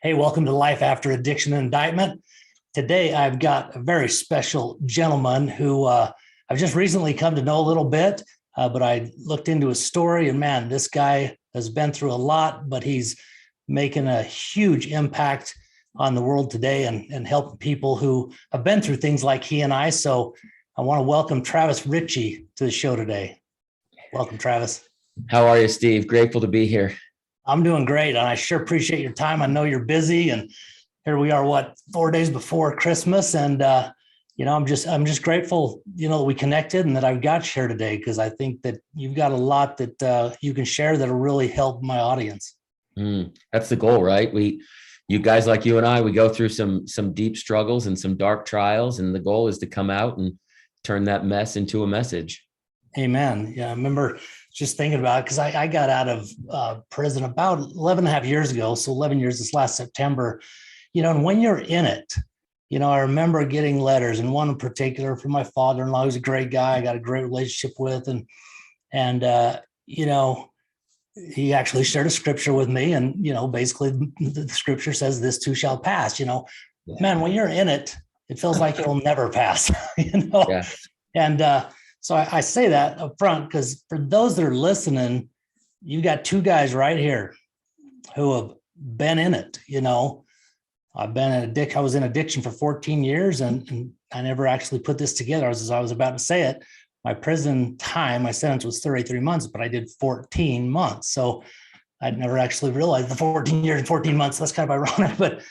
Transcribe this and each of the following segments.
Hey, welcome to Life After Addiction and Indictment. Today, I've got a very special gentleman who I've just recently come to know a little bit, but I looked into his story and man, this guy has been through a lot, but he's making a huge impact on the world today and helping people who have been through things like he and I. So I want to welcome Travis Richey to the show today. Welcome, Travis. How are you, Steve? Grateful to be here. I'm doing great, and I sure appreciate your time. I know you're busy, and here we are, 4 days before Christmas, and I'm just grateful, that we connected and that I've got you here today because I think that you've got a lot that you can share that'll really help my audience. That's the goal, right? You guys like you and I, we go through some deep struggles and some dark trials, and the goal is to come out and turn that mess into a message. Amen. Yeah, I remember just thinking about it because I got out of prison about 11 and a half years ago. So 11 years this last September, and when you're in it, I remember getting letters, and one in particular from my father-in-law, who's a great guy I got a great relationship with. And he actually shared a scripture with me. And, basically the scripture says this too shall pass, man, when you're in it, it feels like it'll never pass, Yeah. And, so I say that up front because for those that are listening, you got two guys right here who have been in it. I've been in addiction. I was in addiction for 14 years and I never actually put this together. As I was about to say it, my prison time, my sentence was 33 months, but I did 14 months. So I'd never actually realized the 14 years and 14 months. That's kind of ironic,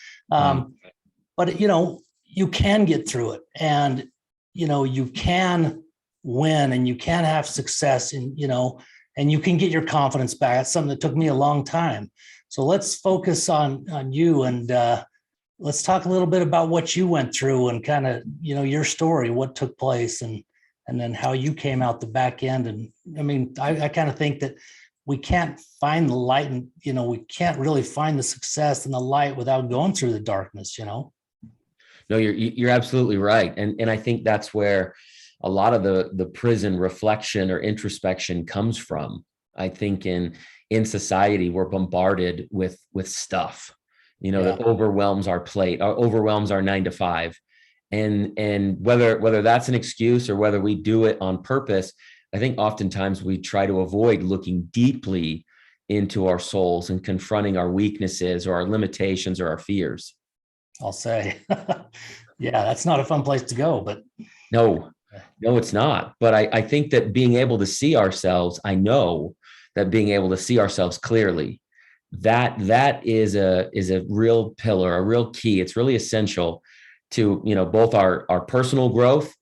but you can get through it, and, you can win and you can have success, and you can get your confidence back. That's something that took me a long time. So let's focus on you, and let's talk a little bit about what you went through and kind of, your story, what took place, and then how you came out the back end. And I mean, I kind of think that we can't find the light, and, we can't really find the success and the light without going through the darkness, No, you're absolutely right. And I think that's where a lot of the prison reflection or introspection comes from. I think in society, we're bombarded with stuff, that overwhelms our plate, overwhelms our 9 to 5. And whether that's an excuse or whether we do it on purpose, I think oftentimes we try to avoid looking deeply into our souls and confronting our weaknesses or our limitations or our fears. I'll say, yeah, that's not a fun place to go, but no, it's not. But I think that being able to see ourselves, I know that being able to see ourselves clearly, that is a real pillar, a real key. It's really essential to, both our personal growth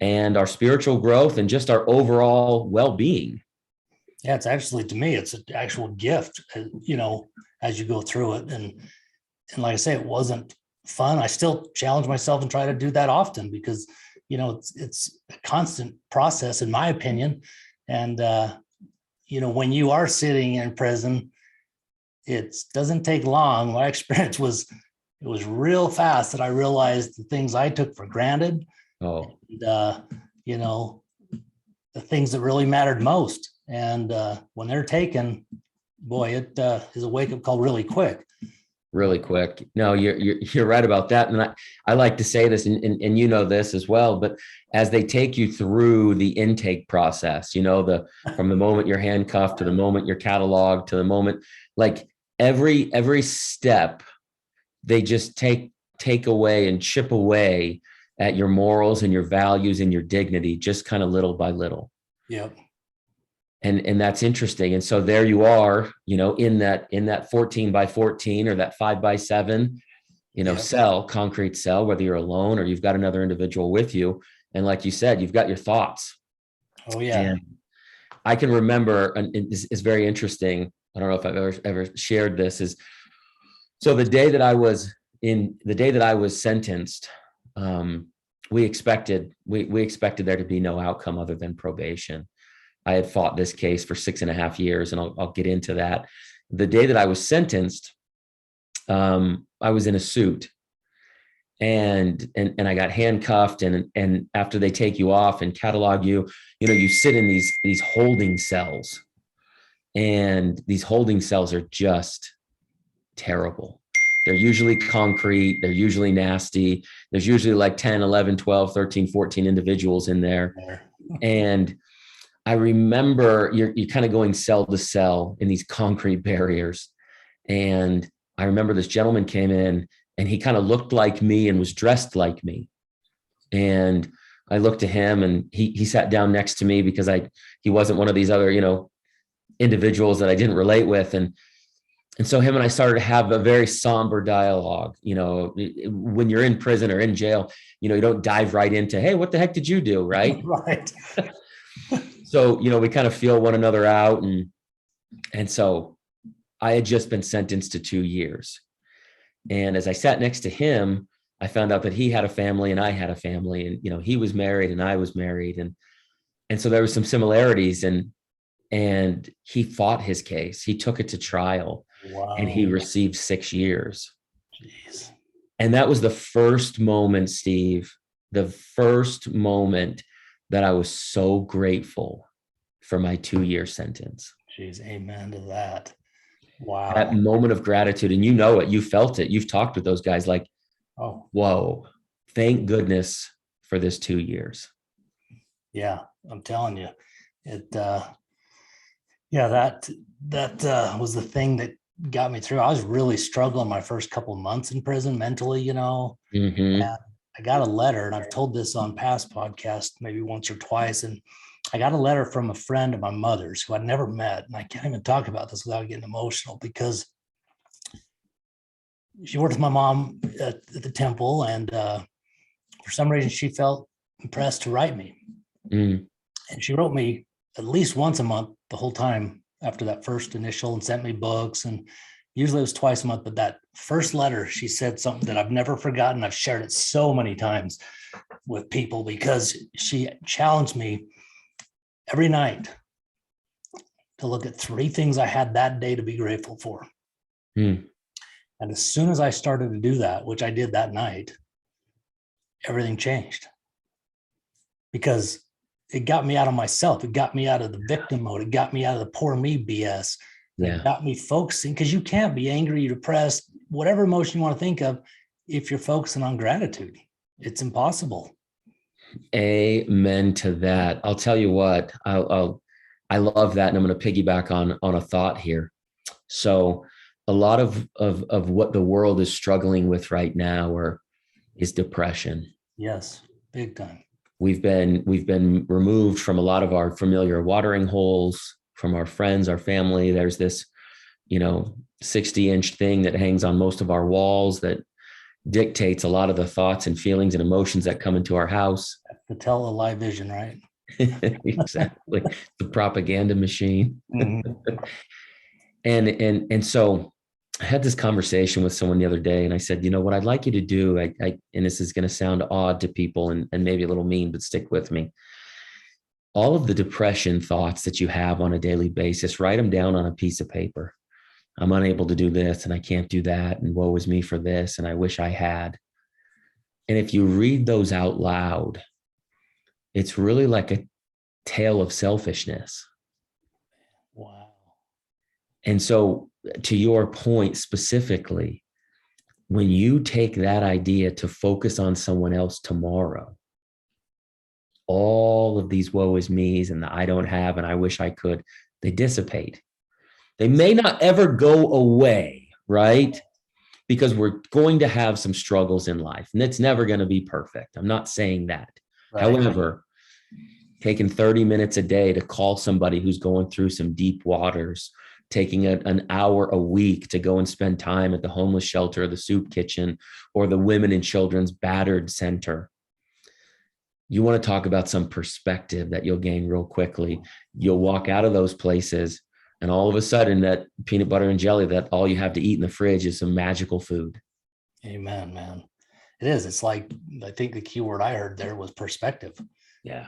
and our spiritual growth and just our overall well-being. Yeah, it's actually, to me, it's an actual gift, as you go through it. And like I say, it wasn't fun. I still challenge myself and try to do that often because it's a constant process, in my opinion. And, when you are sitting in prison, it doesn't take long. My experience was, it was real fast that I realized the things I took for granted. Oh, and, the things that really mattered most. And when they're taken, boy, it is a wake-up call really quick. Really quick. No, you're right about that. And I like to say this, and this as well, but as they take you through the intake process, from the moment you're handcuffed to the moment you're cataloged to the moment, like every step, they just take away and chip away at your morals and your values and your dignity, just kind of little by little. Yep. And that's interesting. And so there you are, in that 14 by 14 or that 5 by 7, cell, concrete cell, whether you're alone or you've got another individual with you. And like you said, you've got your thoughts. Oh yeah. And I can remember, and it's very interesting. I don't know if I've ever shared this, is so the day that I was sentenced, we expected there to be no outcome other than probation. I had fought this case for 6.5 years, and I'll get into that. The day that I was sentenced, I was in a suit, and I got handcuffed, and after they take you off and catalog you, you sit in these holding cells, and these holding cells are just terrible. They're usually concrete. They're usually nasty. There's usually like 10, 11, 12, 13, 14 individuals in there. And I remember you're kind of going cell to cell in these concrete barriers. And I remember this gentleman came in and he kind of looked like me and was dressed like me. And I looked at him and he sat down next to me because he wasn't one of these other, individuals that I didn't relate with. And so him and I started to have a very somber dialogue. When you're in prison or in jail, you don't dive right into, hey, what the heck did you do? Right. Right. So, we kind of feel one another out. And so I had just been sentenced to 2 years. And as I sat next to him, I found out that he had a family and I had a family, and, he was married and I was married. And so there were some similarities, and he fought his case. He took it to trial. Wow. And he received 6 years. Jeez. And that was the first moment, Steve, the first moment that I was so grateful for my 2-year sentence. Jeez, amen to that. Wow. That moment of gratitude. And you felt it. You've talked with those guys like, oh, whoa, thank goodness for this 2 years. Yeah, I'm telling you, that was the thing that got me through. I was really struggling my first couple of months in prison mentally, Mm-hmm. And I got a letter, and I've told this on past podcasts, maybe once or twice. And I got a letter from a friend of my mother's who I'd never met. And I can't even talk about this without getting emotional, because she worked with my mom at the temple. And for some reason, she felt impressed to write me. Mm. And she wrote me at least once a month the whole time after that first initial, and sent me books. And usually it was twice a month. But that first letter, she said something that I've never forgotten. I've shared it so many times with people, because she challenged me every night to look at 3 things I had that day to be grateful for. Mm. And as soon as I started to do that, which I did that night, everything changed, because it got me out of myself. It got me out of the victim mode. It got me out of the poor me BS. Yeah. It got me focusing, because you can't be angry, depressed, whatever emotion you want to think of, if you're focusing on gratitude. It's impossible. Amen to that. I'll tell you what, I love that. And I'm going to piggyback on a thought here. So a lot of what the world is struggling with right now is depression. Yes, big time. We've been removed from a lot of our familiar watering holes, from our friends, our family. There's this, 60-inch thing that hangs on most of our walls that dictates a lot of the thoughts and feelings and emotions that come into our house. The tele-vision, right? Exactly. The propaganda machine. Mm-hmm. And so I had this conversation with someone the other day, and I said, what I'd like you to do, and this is going to sound odd to people and maybe a little mean, but stick with me. All of the depression thoughts that you have on a daily basis, write them down on a piece of paper. I'm unable to do this, and I can't do that, and woe is me for this, and I wish I had. And if you read those out loud, it's really like a tale of selfishness. Wow. And so, to your point specifically, when you take that idea to focus on someone else tomorrow, all of these woe is me's and the I don't have and I wish I could, they dissipate. They may not ever go away, right? Because we're going to have some struggles in life, and it's never going to be perfect. I'm not saying that. Right. However, taking 30 minutes a day to call somebody who's going through some deep waters, taking an hour a week to go and spend time at the homeless shelter, or the soup kitchen, or the women and children's battered center. You want to talk about some perspective that you'll gain real quickly. You'll walk out of those places, and all of a sudden that peanut butter and jelly that all you have to eat in the fridge is some magical food. Amen, man. It is. It's like, I think the key word I heard there was perspective. Yeah.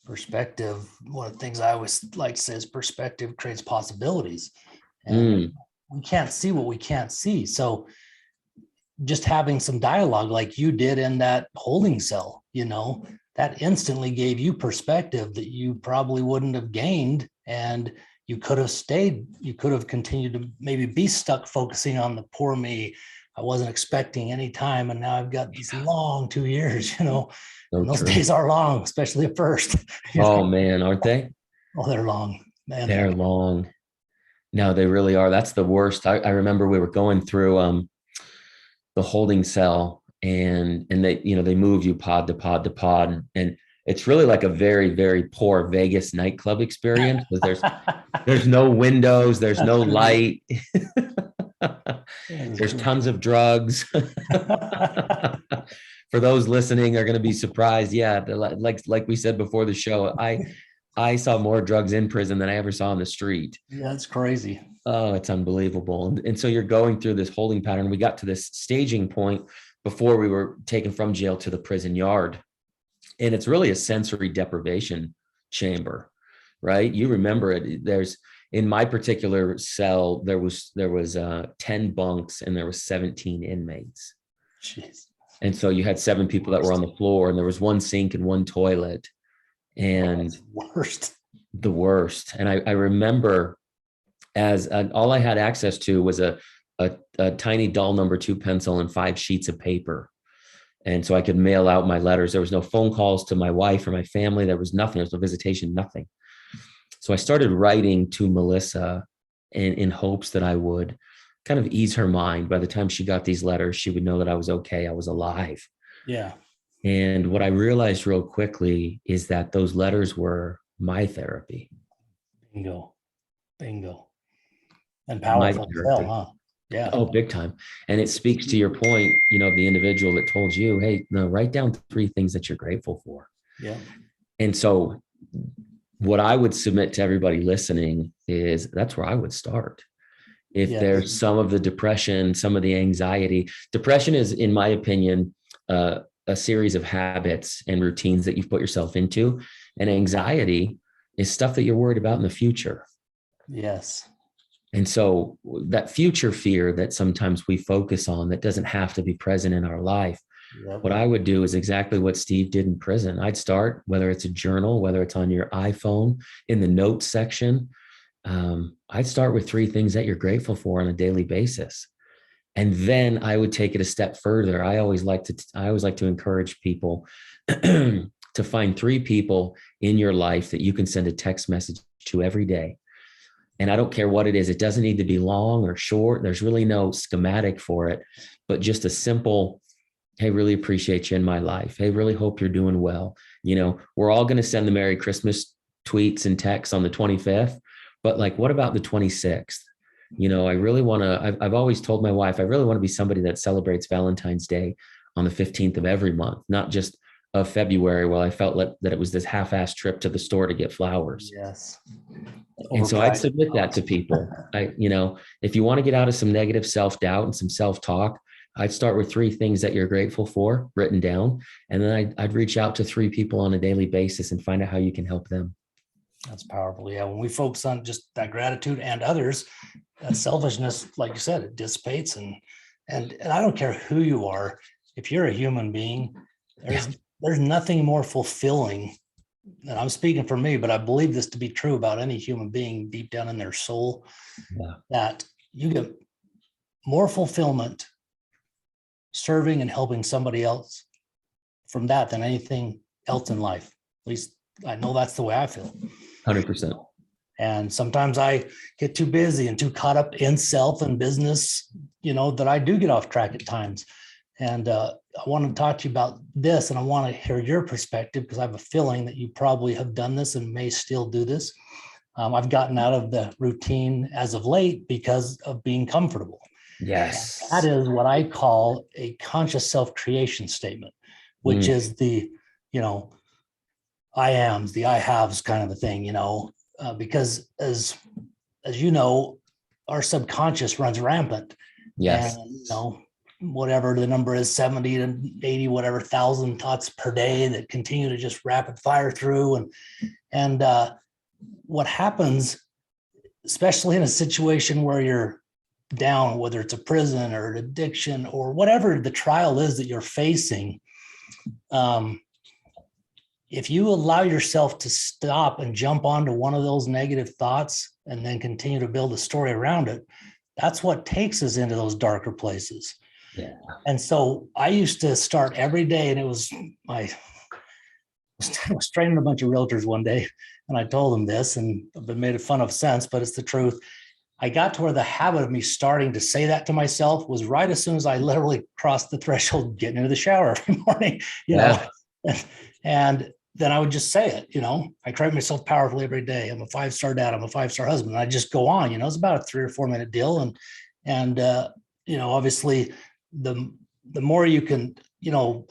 Perspective. One of the things I always like to say is perspective creates possibilities. And we can't see what we can't see. So just having some dialogue like you did in that holding cell, that instantly gave you perspective that you probably wouldn't have gained. And you could have stayed, you could have continued to maybe be stuck focusing on the poor me. I wasn't expecting any time. And now I've got these long 2 years, So and those true. days are long, especially at first. Oh man, aren't they? Oh, they're long, man. They're long. No, they really are. That's the worst. I remember we were going through the holding cell, and they move you pod to pod to pod, and it's really like a very, very poor Vegas nightclub experience, because there's no windows, there's no light. There's tons of drugs. For those listening are going to be surprised. Yeah, like we said before the show, I saw more drugs in prison than I ever saw on the street. Yeah, it's crazy. Oh, it's unbelievable. And so you're going through this holding pattern. We got to this staging point before we were taken from jail to the prison yard. And it's really a sensory deprivation chamber, right? You remember it. In my particular cell, there was 10 bunks and there was 17 inmates. Jeez. And so you had 7 people that were on the floor, and there was 1 sink and 1 toilet. And the worst. And I remember all I had access to was a tiny dull number 2 pencil and 5 sheets of paper. And so I could mail out my letters. There was no phone calls to my wife or my family. There was nothing. There was no visitation, nothing. So I started writing to Melissa in hopes that I would kind of ease her mind. By the time she got these letters, she would know that I was okay. I was alive. Yeah. And what I realized real quickly is that those letters were my therapy. Bingo. And powerful as hell, huh? Yeah. Oh, big time. And it speaks to your point, the individual that told you, hey, no, write down 3 things that you're grateful for. Yeah. And so what I would submit to everybody listening is that's where I would start. If there's some of the depression, some of the anxiety. Depression is, in my opinion, a series of habits and routines that you've put yourself into. And anxiety is stuff that you're worried about in the future. Yes. And so that future fear that sometimes we focus on that doesn't have to be present in our life. Yep. What I would do is exactly what Steve did in prison. I'd start, whether it's a journal, whether it's on your iPhone, in the notes section. I'd start with 3 things that you're grateful for on a daily basis. And then I would take it a step further. I always like to encourage people to find 3 people in your life that you can send a text message to every day. And I don't care what it is. It doesn't need to be long or short. There's really no schematic for it, but just a simple, hey, really appreciate you in my life. Hey, really hope you're doing well. We're all going to send the Merry Christmas tweets and texts on the 25th, but what about the 26th? I really want to, I've always told my wife, I really want to be somebody that celebrates Valentine's Day on the 15th of every month, not just of February. Well, I felt that it was this half-assed trip to the store to get flowers. Yes. And so I'd submit that to people. If you want to get out of some negative self-doubt and some self-talk, I'd start with 3 things that you're grateful for written down. And then I'd reach out to 3 people on a daily basis and find out how you can help them. That's powerful. Yeah. When we focus on just that gratitude and others, selfishness, like you said, it dissipates. And I don't care who you are. If you're a human being, there's nothing more fulfilling. And I'm speaking for me, but I believe this to be true about any human being deep down in their soul, that you get more fulfillment serving and helping somebody else from that than anything else in life. At least I know that's the way I feel. 100%. And sometimes I get too busy and too caught up in self and business, that I do get off track at times. And I want to talk to you about this, and I want to hear your perspective, because I have a feeling that you probably have done this and may still do this. I've gotten out of the routine as of late because of being comfortable. Yes. And that is what I call a conscious self-creation statement, which is the, I ams, the I haves kind of a thing, because as you know, our subconscious runs rampant. Yes. And, whatever the number is, 70 to 80, whatever, 1,000 thoughts per day that continue to just rapid fire through. And what happens, especially in a situation where you're down, whether it's a prison or an addiction or whatever the trial is that you're facing, if you allow yourself to stop and jump onto one of those negative thoughts and then continue to build a story around it, that's what takes us into those darker places. Yeah. And so I used to start every day, and it was I was training a bunch of realtors one day, and I told them this, and I've been made fun of since, but it's the truth. I got to where the habit of me starting to say that to myself was right as soon as I literally crossed the threshold, getting into the shower every morning, you know, and then I would just say it, you know, I treat myself powerfully every day. I'm a 5-star dad. I'm a 5-star husband. And I just go on, you know, it's about a 3 or 4 minute deal. And you know, obviously the more you can, you know,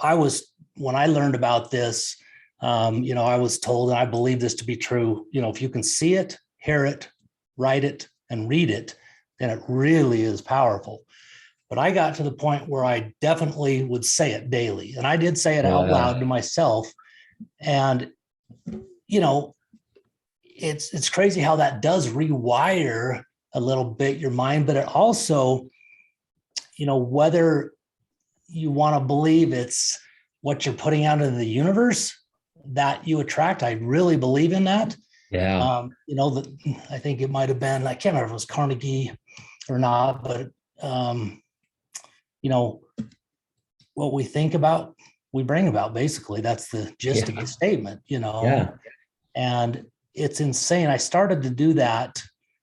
when I learned about this, you know, I was told, and I believe this to be true, you know, if you can see it, hear it, write it, and read it, then it really is powerful. But I got to the point where I definitely would say it daily. And I did say it out loud to myself. And, you know, it's crazy how that does rewire a little bit your mind, but it also, you know, whether you want to believe it's what you're putting out into the universe that you attract. I really believe in that. Yeah. You know, I think it might have been, I can't remember if it was Carnegie or not, but, you know, what we think about, we bring about, basically. That's the gist of the statement, you know. Yeah. And it's insane. I started to do that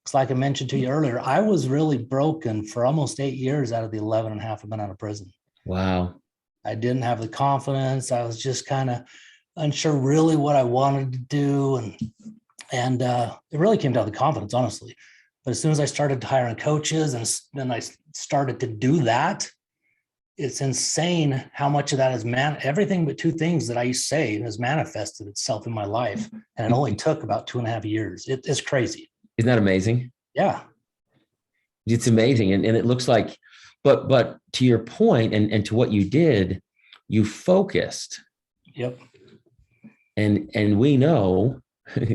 because, like I mentioned to you earlier, I was really broken for almost 8 years out of the 11 and a half I've been out of prison. Wow. I didn't have the confidence. I was just kind of unsure really what I wanted to do. And it really came down to confidence, honestly. But as soon as I started hiring coaches and then I started to do that, it's insane how much of that is everything but 2 things that I say has manifested itself in my life. And it only took about 2.5 years. It's crazy. Isn't that amazing? Yeah. It's amazing. And it looks like, but to your point and to what you did, you focused. Yep. And we know,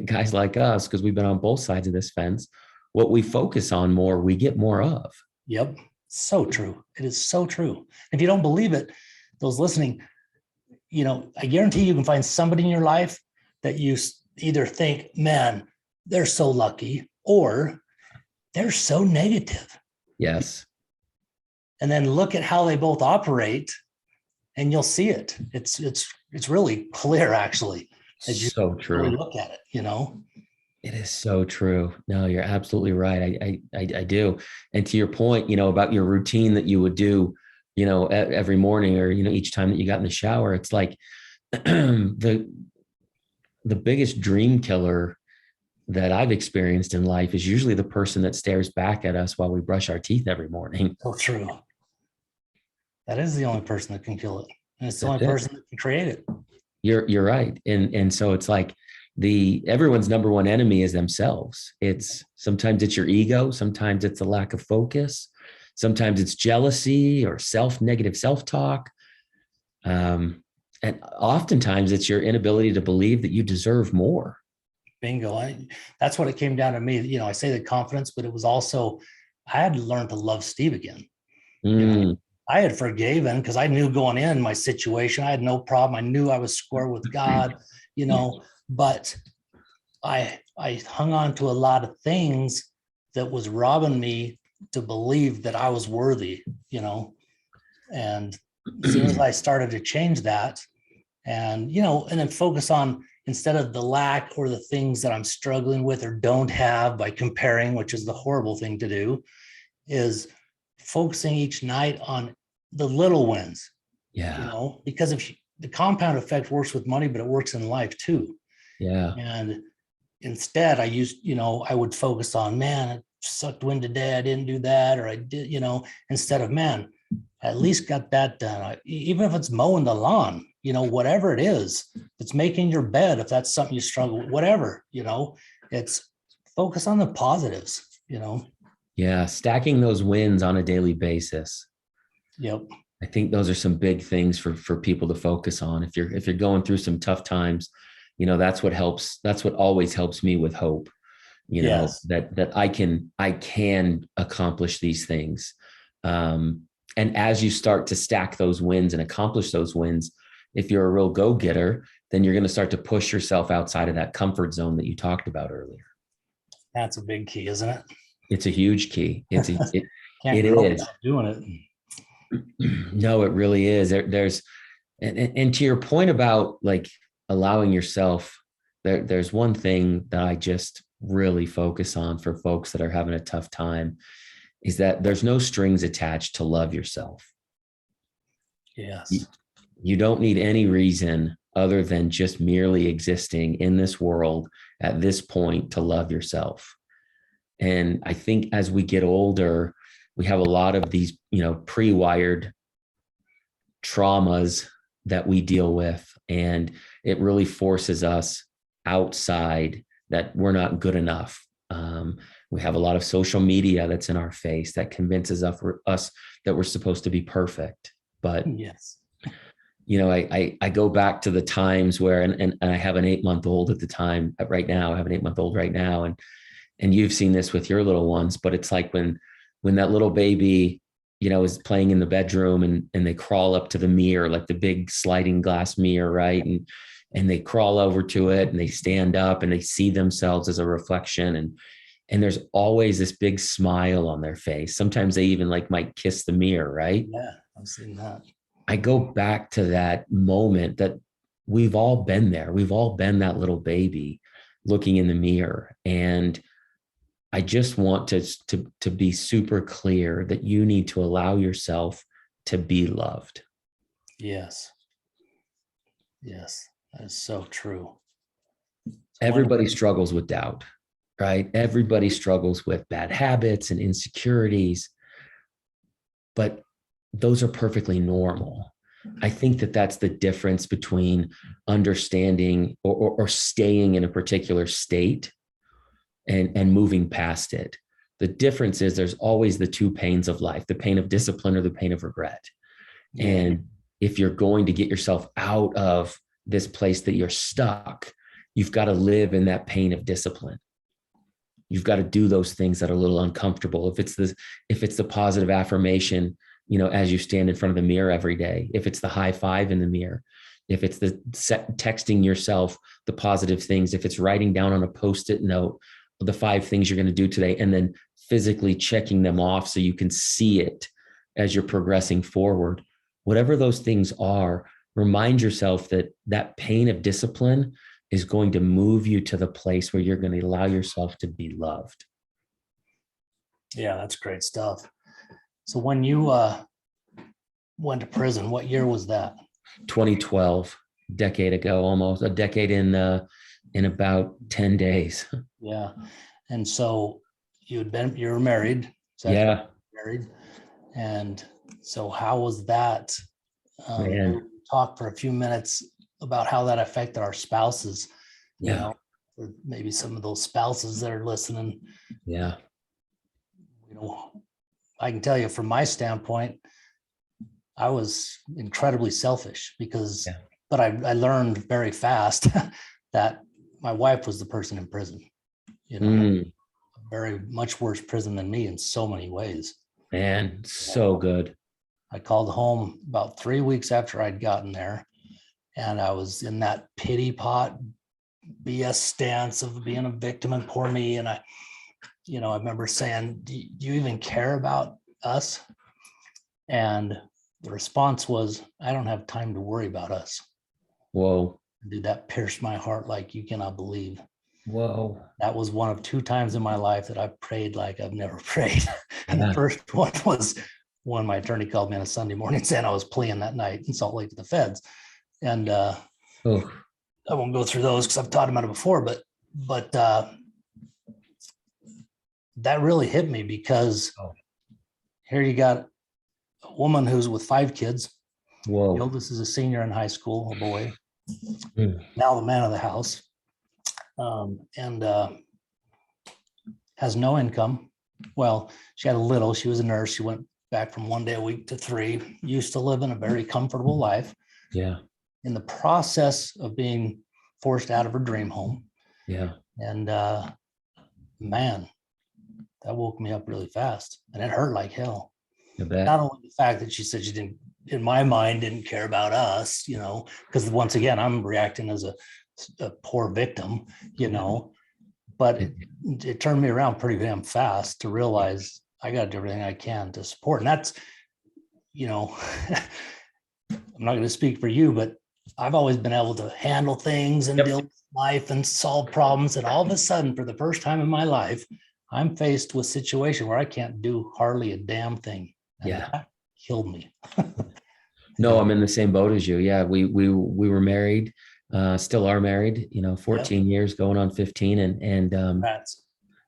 guys like us, because we've been on both sides of this fence, what we focus on more, we get more of. Yep. So true. It is so true. If you don't believe it, those listening, you know, I guarantee you can find somebody in your life that you either think, man, they're so lucky, or they're so negative. Yes. And then look at how they both operate, and you'll see it. It's really clear, actually, as you So true. really look at it, you know. It is so true. No, you're absolutely right. I do. And to your point, you know, about your routine that you would do, you know, every morning, or, you know, each time that you got in the shower, it's like the biggest dream killer that I've experienced in life is usually the person that stares back at us while we brush our teeth every morning. So true. That is the only person that can kill it. And it's the That's only it. person that can create it. You're right. And so it's like everyone's number one enemy is themselves. Sometimes it's your ego. Sometimes it's a lack of focus. Sometimes it's jealousy or negative self-talk. And oftentimes it's your inability to believe that you deserve more. Bingo. That's what it came down to me. You know, I say the confidence, but it was also, I had to learn to love Steve again. You know, I had forgiven because I knew going in my situation, I had no problem. I knew I was square with God, you know, but I hung on to a lot of things that was robbing me to believe that I was worthy, you know. And as soon as I started to change that, and, you know, and then focus on, instead of the lack or the things that I'm struggling with or don't have by comparing, which is the horrible thing to do, is focusing each night on the little wins. Yeah. You know, because if the compound effect works with money, but it works in life too. Yeah. And instead I would focus on, man, it sucked wind today, I didn't do that, or I did, you know, instead of, man, I at least got that done. Even if it's mowing the lawn, you know, whatever it is, it's making your bed, if that's something you struggle with, whatever, you know, it's focus on the positives, you know. Yeah. Stacking those wins on a daily basis. Yep. I think those are some big things for people to focus on. If you're going through some tough times, you know, that's what helps. That's what always helps me with hope, you know, Yes. that I can accomplish these things. And as you start to stack those wins and accomplish those wins, if you're a real go-getter, then you're going to start to push yourself outside of that comfort zone that you talked about earlier. That's a big key, isn't it? It's a huge key. Can't It grow is. without doing it. No, it really is. There's, and to your point about like allowing yourself, there's one thing that I just really focus on for folks that are having a tough time is that there's no strings attached to love yourself. Yes. You don't need any reason other than just merely existing in this world at this point to love yourself. And I think as we get older, we have a lot of these, pre-wired traumas that we deal with. And it really forces us outside that we're not good enough. We have a lot of social media that's in our face that convinces us that we're supposed to be perfect. But yes, I go back to the times where, and I have an 8-month-old at the time right now, I have an 8-month-old right now. And you've seen this with your little ones, but it's like when that little baby, is playing in the bedroom and they crawl up to the mirror, like the big sliding glass mirror, right? And they crawl over to it and they stand up and they see themselves as a reflection. And there's always this big smile on their face. Sometimes they even might kiss the mirror, right? Yeah, I've seen that. I go back to that moment that we've all been there. We've all been that little baby looking in the mirror. And I just want to be super clear that you need to allow yourself to be loved. Yes. Yes, that is so true. Everybody struggles with doubt, right? Everybody struggles with bad habits and insecurities, but those are perfectly normal. I think that that's the difference between understanding or staying in a particular state and moving past it. The difference is there's always the two pains of life, the pain of discipline or the pain of regret. Yeah. And if you're going to get yourself out of this place that you're stuck, you've got to live in that pain of discipline. You've got to do those things that are a little uncomfortable. If it's the positive affirmation, as you stand in front of the mirror every day, if it's the high five in the mirror, if it's the texting yourself the positive things, if it's writing down on a Post-it note the 5 things you're going to do today, and then physically checking them off so you can see it as you're progressing forward, whatever those things are, remind yourself that that pain of discipline is going to move you to the place where you're going to allow yourself to be loved. Yeah, that's great stuff. So when you went to prison, what year was that? 2012, decade ago, almost a decade in about 10 days. Yeah. And so you were married. Yeah. Married. And so how was that? Man. We talked for a few minutes about how that affected our spouses. Yeah. Or maybe some of those spouses that are listening. Yeah. I can tell you from my standpoint, I was incredibly selfish but I learned very fast that my wife was the person in prison, very much worse prison than me in so many ways. Man, so good. I called home about 3 weeks after I'd gotten there, and I was in that pity pot BS stance of being a victim and poor me. And I remember saying, do you even care about us? And the response was, I don't have time to worry about us. Whoa. Dude, that pierced my heart like you cannot believe. Whoa. That was one of 2 times in my life that I prayed like I've never prayed. And the first one was when my attorney called me on a Sunday morning saying I was pleading that night in Salt Lake to the feds. And I won't go through those because I've taught about it before, but that really hit me because here you got a woman who's with 5 kids. Whoa. The oldest is a senior in high school, a boy. Now the man of the house, and has no income. Well, she had a little. She was a nurse. She went back from 1 day a week to 3. Used to live in a very comfortable life. Yeah. In the process of being forced out of her dream home. Yeah. And man, that woke me up really fast, and it hurt like hell. Not only the fact that she said she didn't in my mind didn't care about us, because once again, I'm reacting as a poor victim, but it turned me around pretty damn fast to realize I got to do everything I can to support. And that's, I'm not going to speak for you, but I've always been able to handle things and deal with life and solve problems. And all of a sudden, for the first time in my life, I'm faced with a situation where I can't do hardly a damn thing. And that killed me. No, I'm in the same boat as you. Yeah, we were married, still are married, 14 years going on 15. And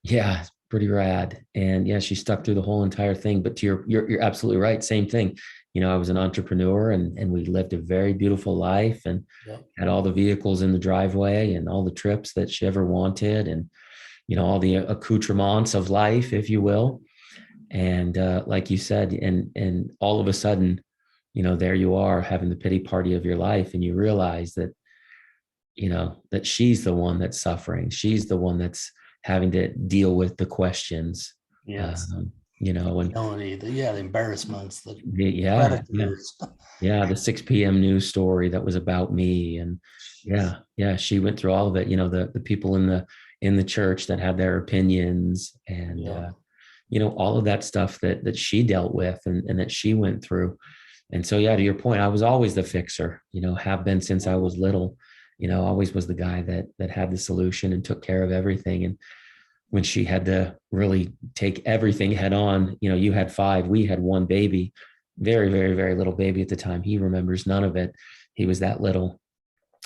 yeah, pretty rad. And yeah, she stuck through the whole entire thing. But you're absolutely right. Same thing. I was an entrepreneur and we lived a very beautiful life and had all the vehicles in the driveway and all the trips that she ever wanted and, all the accoutrements of life, if you will. And like you said, and all of a sudden, there you are having the pity party of your life. And you realize that, that she's the one that's suffering. She's the one that's having to deal with the questions. Yes. And the embarrassments, the 6 p.m. news story that was about me. And she went through all of it. The people in the church that had their opinions and, all of that stuff that she dealt with and that she went through. And so, to your point, I was always the fixer, have been since I was little, always was the guy that had the solution and took care of everything. And when she had to really take everything head on, you had 5, we had 1 baby, very, very, very little baby at the time. He remembers none of it. He was that little.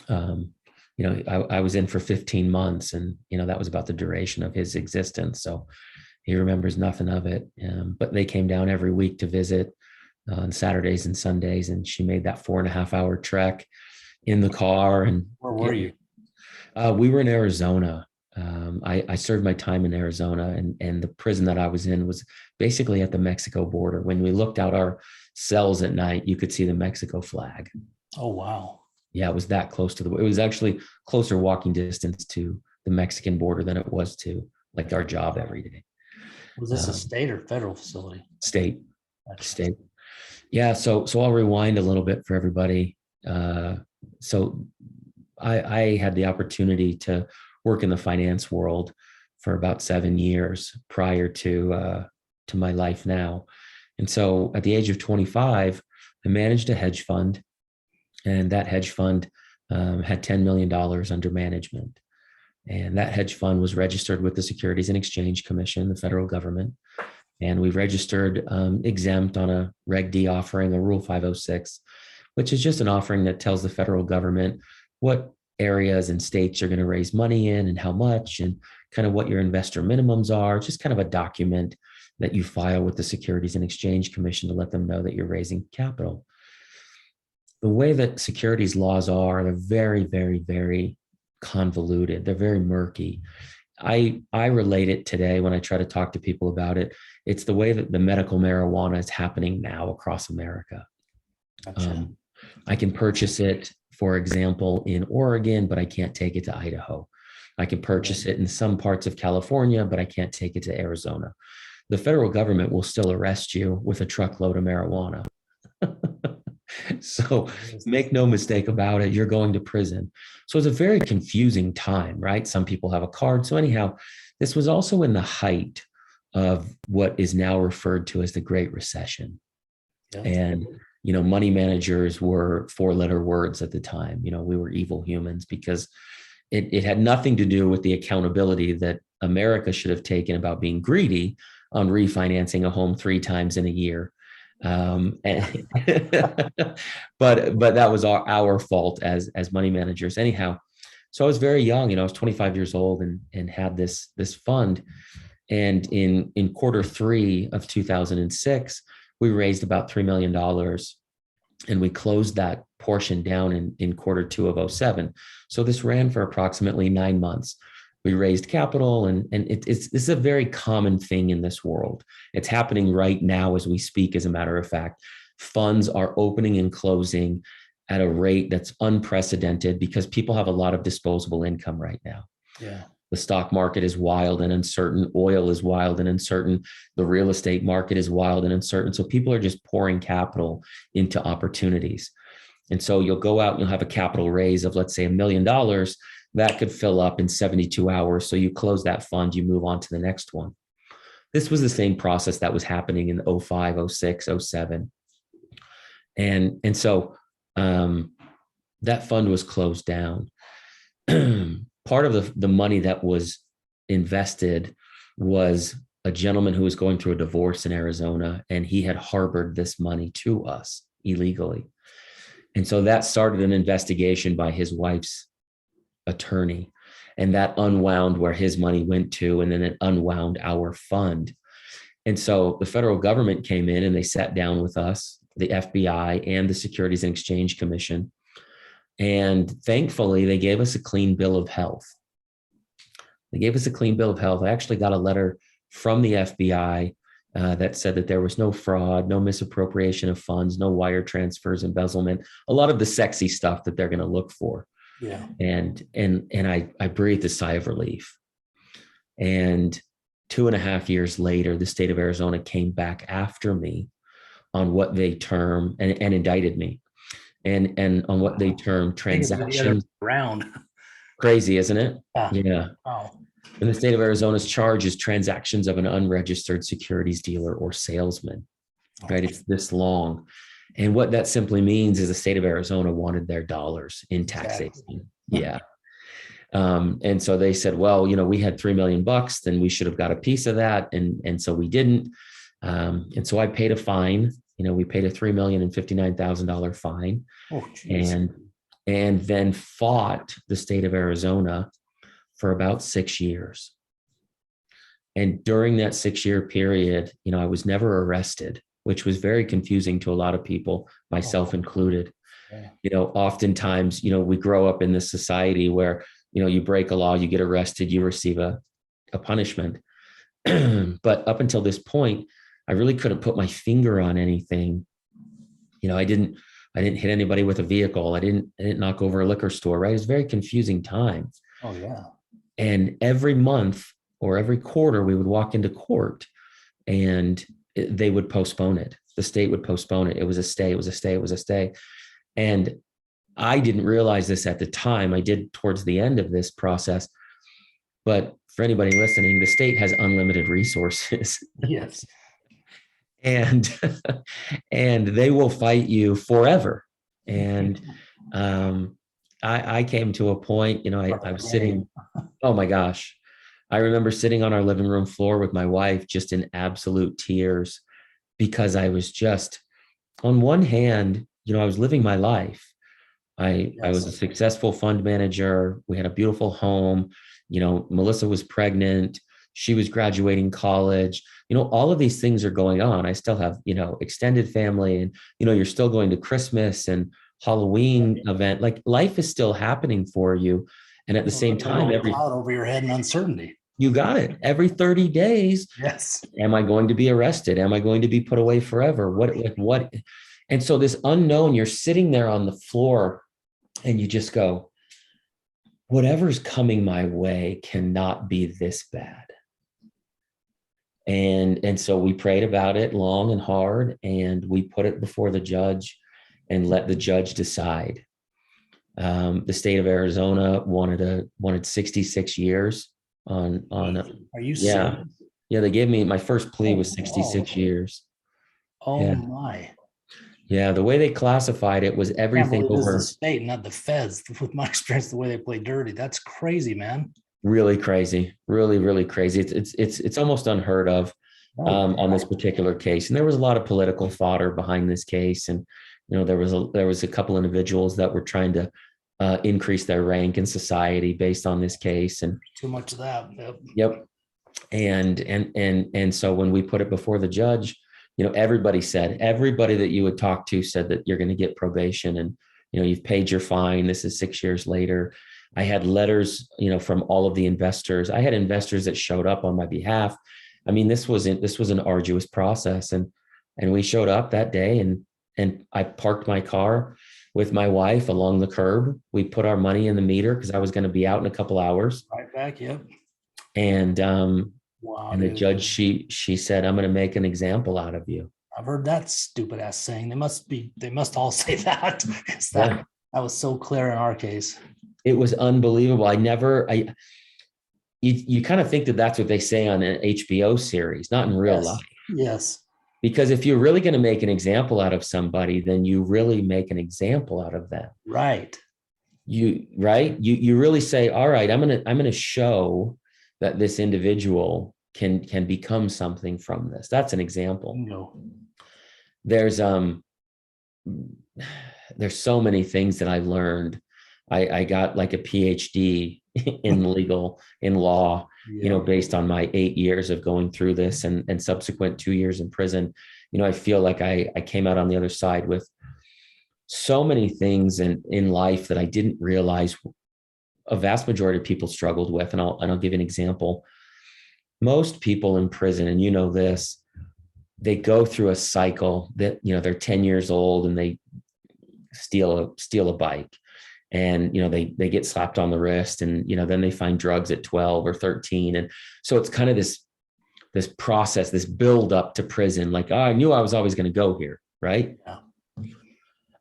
I was in for 15 months and, that was about the duration of his existence. So he remembers nothing of it. But they came down every week to visit on Saturdays and Sundays. And she made that 4.5-hour trek in the car. And where were you? We were in Arizona. I served my time in Arizona and the prison that I was in was basically at the Mexico border. When we looked out our cells at night, you could see the Mexico flag. Oh, wow. Yeah, it was that close it was actually closer walking distance to the Mexican border than it was to like our job every day. Was this a state or federal facility? State. Yeah. So I'll rewind a little bit for everybody. So I had the opportunity to work in the finance world for about 7 years prior to my life now. And so at the age of 25, I managed a hedge fund, and that hedge fund had $10 million under management. And that hedge fund was registered with the Securities and Exchange Commission, the federal government. And we registered exempt on a Reg D offering, a Rule 506, which is just an offering that tells the federal government what areas and states you're going to raise money in and how much and kind of what your investor minimums are, just kind of a document that you file with the Securities and Exchange Commission to let them know that you're raising capital. The way that securities laws are, they're very, very, very convoluted. They're very murky. I relate it today when I try to talk to people about it. It's the way that the medical marijuana is happening now across America. Gotcha. I can purchase it, for example, in Oregon, but I can't take it to Idaho. I can purchase it in some parts of California, but I can't take it to Arizona. The federal government will still arrest you with a truckload of marijuana. So make no mistake about it, you're going to prison. So it's a very confusing time, right? Some people have a card. So anyhow, this was also in the height of what is now referred to as the Great Recession. Yeah. And, money managers were 4-letter words at the time. We were evil humans because it had nothing to do with the accountability that America should have taken about being greedy on refinancing a home 3 times in a year. But that was our fault as money managers anyhow. So I was very young, I was 25 years old and had this fund. And in Q3 of 2006, we raised about $3 million and we closed that portion down in Q2 of 2007. So this ran for approximately 9 months. We raised capital and it's a very common thing in this world. It's happening right now as we speak, as a matter of fact. Funds are opening and closing at a rate that's unprecedented because people have a lot of disposable income right now. Yeah. The stock market is wild and uncertain. Oil is wild and uncertain. The real estate market is wild and uncertain. So people are just pouring capital into opportunities. And so you'll go out and you'll have a capital raise of, let's say, $1 million. That could fill up in 72 hours. So you close that fund, you move on to the next one. This was the same process that was happening in 05, 06, 07. And so that fund was closed down. Part of the money that was invested was a gentleman who was going through a divorce in Arizona, and he had harbored this money to us illegally. And so that started an investigation by his wife's attorney, and that unwound where his money went to, and then it unwound our fund. And so the federal government came in and they sat down with us, the FBI and the Securities and Exchange Commission. And thankfully, they gave us a clean bill of health. They gave us a clean bill of health. I actually got a letter from the FBI that said that there was no fraud, no misappropriation of funds, no wire transfers, embezzlement, a lot of the sexy stuff that they're going to look for. Yeah. And I breathed a sigh of relief. And 2.5 years later, the state of Arizona came back after me on what they term and indicted me. And on what they term transactions. Round. Crazy, isn't it? Yeah. Wow. And the state of Arizona's charge is transactions of an unregistered securities dealer or salesman, right? It's this long. And what that simply means is the state of Arizona wanted their dollars in taxation. Exactly. Yeah. And so they said, well, we had $3 million, then we should have got a piece of that. And so we didn't. And so I paid a fine. We paid a $3,059,000 fine. Oh, and then fought the state of Arizona for about 6 years. And during that 6-year period, I was never arrested, which was very confusing to a lot of people, myself included. Yeah. Oftentimes, we grow up in this society where, you break a law, you get arrested, you receive a punishment. But up until this point, I really couldn't put my finger on anything. I didn't hit anybody with a vehicle. I didn't knock over a liquor store, right? It was a very confusing time. Oh, yeah. And every month or every quarter, we would walk into court and they would postpone it. The state would postpone it. It was a stay, it was a stay, it was a stay. And I didn't realize this at the time. I did towards the end of this process. But for anybody listening, the state has unlimited resources. Yes. And they will fight you forever. And I came to a point, I was sitting, oh my gosh. I remember sitting on our living room floor with my wife, just in absolute tears, because I was just, on one hand, I was living my life. I was a successful fund manager. We had a beautiful home. Melissa was pregnant. She was graduating college. All of these things are going on. I still have, extended family, and, you're still going to Christmas and Halloween event. Like, life is still happening for you. And at the same time, every cloud over your head and uncertainty. You got it. Every 30 days. Yes. Am I going to be arrested? Am I going to be put away forever? What? And so this unknown, you're sitting there on the floor and you just go, whatever's coming my way cannot be this bad. And so we prayed about it long and hard, and we put it before the judge and let the judge decide. The state of Arizona wanted 66 years on. Are you serious? Yeah. They gave me, my first plea was 66 years. Oh my. Yeah. The way they classified it was everything over the state, not the feds. With my experience, the way they play dirty, that's crazy, man. Really crazy, really, really crazy. It's almost unheard of on this particular case. And there was a lot of political fodder behind this case. And, there was a couple individuals that were trying to increase their rank in society based on this case. And too much of that. Yep. And so when we put it before the judge, everybody that you would talk to said that you're going to get probation, and, you've paid your fine. This is 6 years later. I had letters, from all of the investors. I had investors that showed up on my behalf. I mean, this was an arduous process, and we showed up that day, and I parked my car with my wife along the curb. We put our money in the meter because I was going to be out in a couple hours. Right back. Yep. And Wow. and the Dude. judge, she said, "I'm going to make an example out of you." I've heard that stupid ass saying. They must all say that, because Yeah. that was so clear in our case. It was unbelievable. You kind of think that that's what they say on an HBO series, not in real life. Yes. Because if you're really going to make an example out of somebody, then you really make an example out of them. Right. You really say, all right, I'm going to show that this individual can become something from this. That's an example. No. There's so many things that I learned. I got like a PhD in law, Yeah. based on my 8 years of going through this and subsequent 2 years in prison. I feel like I came out on the other side with so many things in life that I didn't realize a vast majority of people struggled with. And I'll give you an example. Most people in prison, and this, they go through a cycle that, they're 10 years old and they steal a bike, and, they get slapped on the wrist, and, then they find drugs at 12 or 13. And so it's kind of this process, this build up to prison. Like, I knew I was always going to go here. Right. Yeah.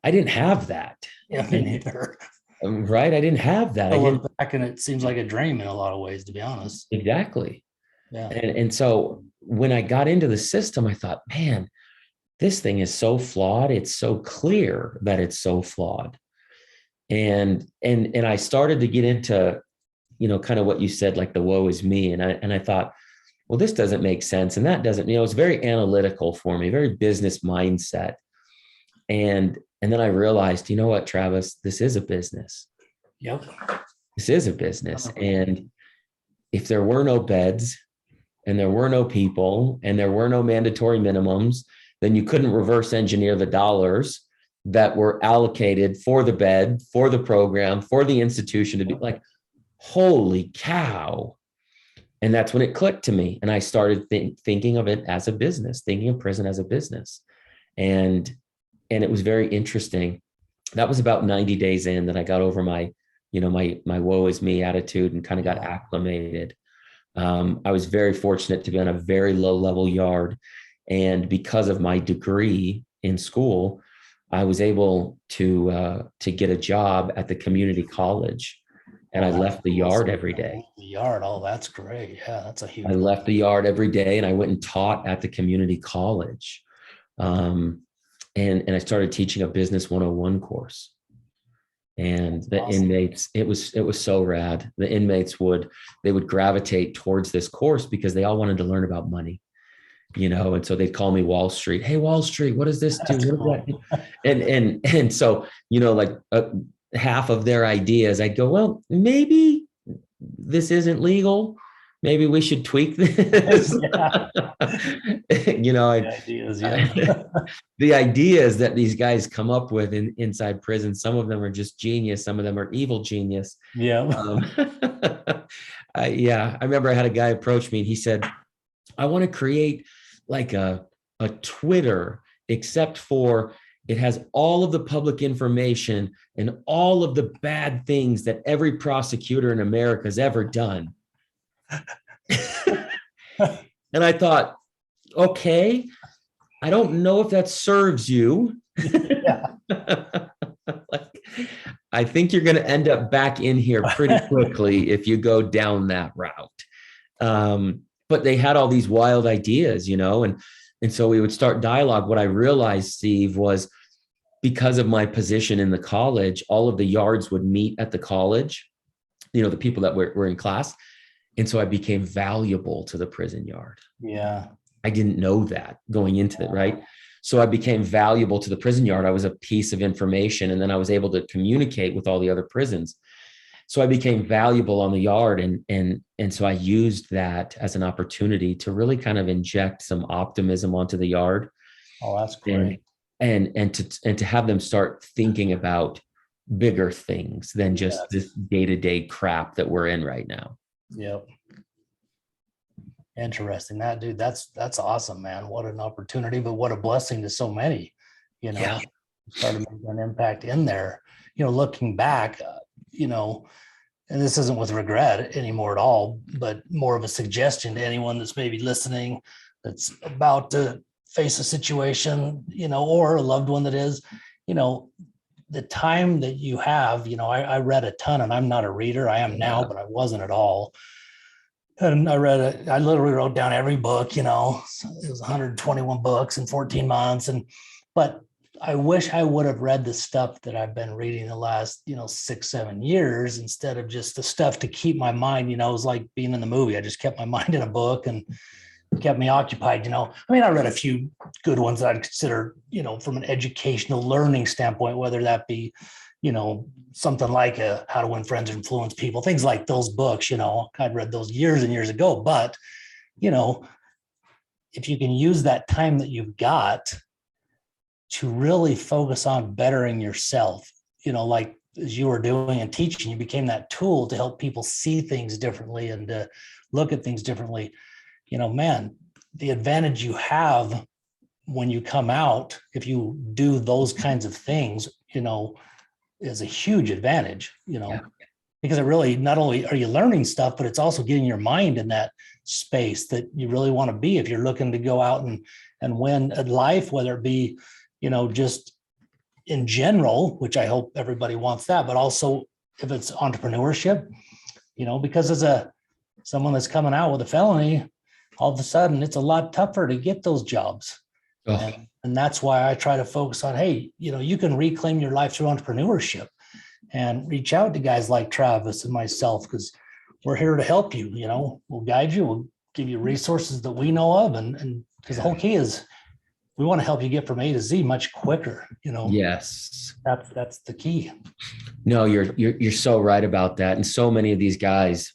I didn't have that. Yeah, me neither. Right. I didn't have that. I look back and it seems like a dream in a lot of ways, to be honest. Exactly. Yeah. And so when I got into the system, I thought, man, this thing is so flawed. It's so clear that it's so flawed. And I started to get into, kind of what you said, like the woe is me. And I thought, well, this doesn't make sense. And that doesn't, it's very analytical for me, very business mindset. And then I realized, you know what, Travis, this is a business. Yep. This is a business. And if there were no beds and there were no people and there were no mandatory minimums, then you couldn't reverse engineer the dollars that were allocated for the bed, for the program, for the institution to be like, holy cow. And that's when it clicked to me. And I started thinking of it as a business, thinking of prison as a business. And it was very interesting. That was about 90 days in that I got over my woe is me attitude and kind of got acclimated. I was very fortunate to be on a very low level yard. And because of my degree in school, I was able to get a job at the community college. And I left the yard every day. The yard. Oh, that's great. Yeah, that's a huge. I left the yard every day and I went and taught at the community college. And I started teaching a business 101 course. And the inmates, it was so rad. The inmates would gravitate towards this course because they all wanted to learn about money, and so they'd call me Wall Street. Hey, Wall Street, what does this do? What does that do? And so, half of their ideas, I'd go, well, maybe this isn't legal. Maybe we should tweak this. The ideas that these guys come up with inside prison, some of them are just genius. Some of them are evil genius. Yeah. I remember I had a guy approach me and he said, I want to create like a Twitter, except for it has all of the public information and all of the bad things that every prosecutor in America has ever done. And I thought, okay, I don't know if that serves you. I think you're going to end up back in here pretty quickly if you go down that route. But they had all these wild ideas, and so we would start dialogue. What I realized, Steve, was because of my position in the college, all of the yards would meet at the college, the people that were in class. And so I became valuable to the prison yard. Yeah. I didn't know that going into it, right? So I became valuable to the prison yard. I was a piece of information, and then I was able to communicate with all the other prisons. So I became valuable on the yard. And so I used that as an opportunity to really kind of inject some optimism onto the yard. Oh, that's great. And to have them start thinking about bigger things than just this day-to-day crap that we're in right now. Yep. Interesting. That's awesome, man. What an opportunity, but what a blessing to so many, Yeah. started making an impact in there. Looking back, and this isn't with regret anymore at all, but more of a suggestion to anyone that's maybe listening, that's about to face a situation, or a loved one that is, the time that you have, I read a ton, and I'm not a reader. I am now, but I wasn't at all. And I literally wrote down every book, it was 121 books in 14 months. But I wish I would have read the stuff that I've been reading the last, 6-7 years, instead of just the stuff to keep my mind, it was like being in the movie. I just kept my mind in a book and kept me occupied. I read a few good ones that I'd consider, from an educational learning standpoint, whether that be, something like How to Win Friends and Influence People, things like those books. I'd read those years and years ago. But, if you can use that time that you've got to really focus on bettering yourself, like as you were doing and teaching, you became that tool to help people see things differently and to look at things differently. Man, the advantage you have when you come out, if you do those kinds of things, is a huge advantage, because it really, not only are you learning stuff, but it's also getting your mind in that space that you really want to be if you're looking to go out and win at life, whether it be, just in general, which I hope everybody wants that, but also if it's entrepreneurship, because as someone that's coming out with a felony, all of a sudden it's a lot tougher to get those jobs. Oh. And that's why I try to focus on, hey, you can reclaim your life through entrepreneurship, and reach out to guys like Travis and myself, because we're here to help you. We'll guide you, we'll give you resources that we know of. And because the whole key is we want to help you get from A to Z much quicker. Yes. That's the key. No, you're so right about that. And so many of these guys